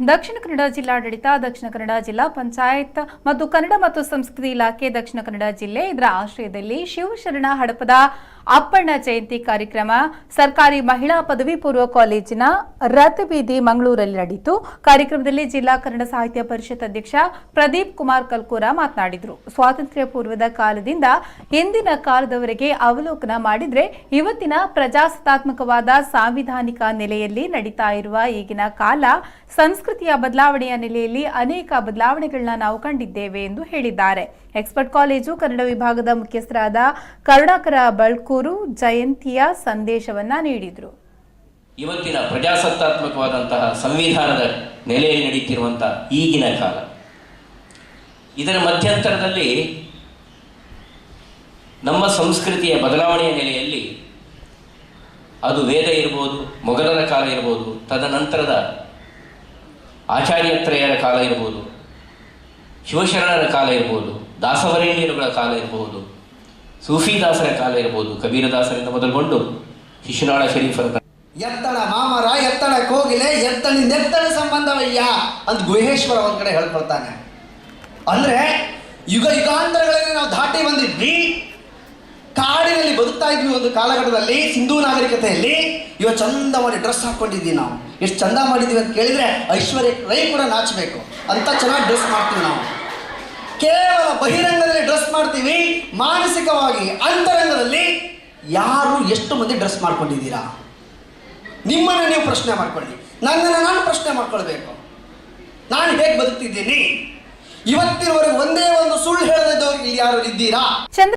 ದಕ್ಷಿಣ ಕನ್ನಡ ಜಿಲ್ಲಾಡಳಿತ, ದಕ್ಷಿಣ ಕನ್ನಡ ಜಿಲ್ಲಾ ಪಂಚಾಯತ್ ಮತ್ತು ಕನ್ನಡ ಮತ್ತು ಸಂಸ್ಕೃತಿ ಇಲಾಖೆ ದಕ್ಷಿಣ ಕನ್ನಡ ಜಿಲ್ಲೆ ಇದರ ಆಶ್ರಯದಲ್ಲಿ ಶಿವಶರಣ ಹಡಪದ ಅಪ್ಪಣ್ಣ ಜಯಂತಿ ಕಾರ್ಯಕ್ರಮ ಸರ್ಕಾರಿ ಮಹಿಳಾ ಪದವಿ ಪೂರ್ವ ಕಾಲೇಜಿನ ರಥಬೀದಿ ಮಂಗಳೂರಲ್ಲಿ ನಡೆಯಿತು. ಕಾರ್ಯಕ್ರಮದಲ್ಲಿ ಜಿಲ್ಲಾ ಕನ್ನಡ ಸಾಹಿತ್ಯ ಪರಿಷತ್ ಅಧ್ಯಕ್ಷ ಪ್ರದೀಪ್ ಕುಮಾರ್ ಕಲ್ಕೂರ ಮಾತನಾಡಿದರು. ಸ್ವಾತಂತ್ರ್ಯ ಪೂರ್ವದ ಕಾಲದಿಂದ ಇಂದಿನ ಕಾಲದವರೆಗೆ ಅವಲೋಕನ ಮಾಡಿದರೆ ಇವತ್ತಿನ ಪ್ರಜಾಸತ್ತಾತ್ಮಕವಾದ ಸಾಂವಿಧಾನಿಕ ನೆಲೆಯಲ್ಲಿ ನಡೀತಾ ಇರುವ ಈಗಿನ ಕಾಲ ಸಂಸ್ಕೃತಿಯ ಬದಲಾವಣೆಯ ನೆಲೆಯಲ್ಲಿ ಅನೇಕ ಬದಲಾವಣೆಗಳನ್ನ ನಾವು ಕಂಡಿದ್ದೇವೆ ಎಂದು ಹೇಳಿದ್ದಾರೆ. ಎಕ್ಸ್ಪರ್ಟ್ ಕಾಲೇಜು ಕನ್ನಡ ವಿಭಾಗದ ಮುಖ್ಯಸ್ಥರಾದ ಕರುಣಾಕರ ಬಳ್ಕೂರು ಜಯಂತಿಯ ಸಂದೇಶವನ್ನ ನೀಡಿದರು. ಇವತ್ತಿನ ಪ್ರಜಾಸತ್ತಾತ್ಮಕವಾದಂತಹ ಸಂವಿಧಾನದ ನೆಲೆಯಲ್ಲಿ ನಡೀತಿರುವಂತಹ ಈಗಿನ ಕಾಲ, ಇದರ ಮಧ್ಯಂತರದಲ್ಲಿ ನಮ್ಮ ಸಂಸ್ಕೃತಿಯ ಬದಲಾವಣೆಯ ನೆಲೆಯಲ್ಲಿ ಅದು ವೇದ ಇರ್ಬೋದು, ಮೊಘಲರ ಕಾಲ ಇರ್ಬೋದು, ತದನಂತರದ ಆಚಾರ್ಯತ್ರಯರ ಕಾಲ ಇರ್ಬೋದು, ಶಿವಶರಣರ ಕಾಲ ಇರ್ಬೋದು, ದಾಸವರೇಣ್ಯರುಗಳ ಕಾಲ ಇರಬಹುದು, ಸೂಫಿದಾಸರ ಕಾಲ ಇರಬಹುದು, ಕಬೀರದಾಸರಿಂದ ಮೊದಲುಗೊಂಡು ಶಿಶುನಾಳ ಶರೀಫರ ಎತ್ತಣ ಮಾಮರ ಎತ್ತಣ ಕೋಗಿಲೆ ಎತ್ತಣ ಸಂಬಂಧವಯ್ಯ ಅಂತ ಗುಹೇಶ್ವರ ಒಂದ್ ಕಡೆ ಹೇಳ್ಕೊಳ್ತಾನೆ. ಅಂದ್ರೆ ಯುಗ ಯುಗಾಂತರಗಳಲ್ಲಿ ನಾವು ದಾಟಿ ಬಂದಿದ್ವಿ, ಕಾಡಿನಲ್ಲಿ ಬದುಕ್ತಾ ಇದ್ವಿ ಒಂದು ಕಾಲಘಟ್ಟದಲ್ಲಿ, ಸಿಂಧೂ ನಾಗರಿಕತೆಯಲ್ಲಿ. ಇವಾಗ ಚಂದ ಮಾಡಿ ಡ್ರೆಸ್ ಹಾಕೊಂಡಿದ್ವಿ. ನಾವು ಎಷ್ಟು ಚಂದ ಮಾಡಿದ್ವಿ ಅಂತ ಕೇಳಿದ್ರೆ ಐಶ್ವರ್ಯ ರೈ ಕೂಡ ನಾಚಬೇಕು ಅಂತ ಚೆನ್ನಾಗಿ ಡ್ರೆಸ್ ಮಾಡ್ತೀವಿ. ನಾವು ಕೇವಲ ಬಹಿರಂಗದಲ್ಲಿ ಡ್ರೆಸ್ ಮಾಡ್ತೀವಿ, ಮಾನಸಿಕವಾಗಿ ಅಂತರಂಗದಲ್ಲಿ ಯಾರು ಎಷ್ಟು ಮಂದಿ ಡ್ರೆಸ್ ಮಾಡ್ಕೊಂಡಿದ್ದೀರಾ? ನಿಮ್ಮನ್ನು ನೀವು ಪ್ರಶ್ನೆ ಮಾಡ್ಕೊಳ್ಳಿ, ನನ್ನನ್ನು ನಾನು ಪ್ರಶ್ನೆ ಮಾಡ್ಕೊಳ್ಬೇಕು. ನಾನು ಹೇಗೆ ಬದುಕ್ತಿದ್ದೀನಿ? ಇವತ್ತಿನವರೆಗೆ ಒಂದೇ ಒಂದು ಸುಳ್ಳು ಹೇಳದವ್ರಿಗೆ ಯಾರು ಇದ್ದೀರಾ?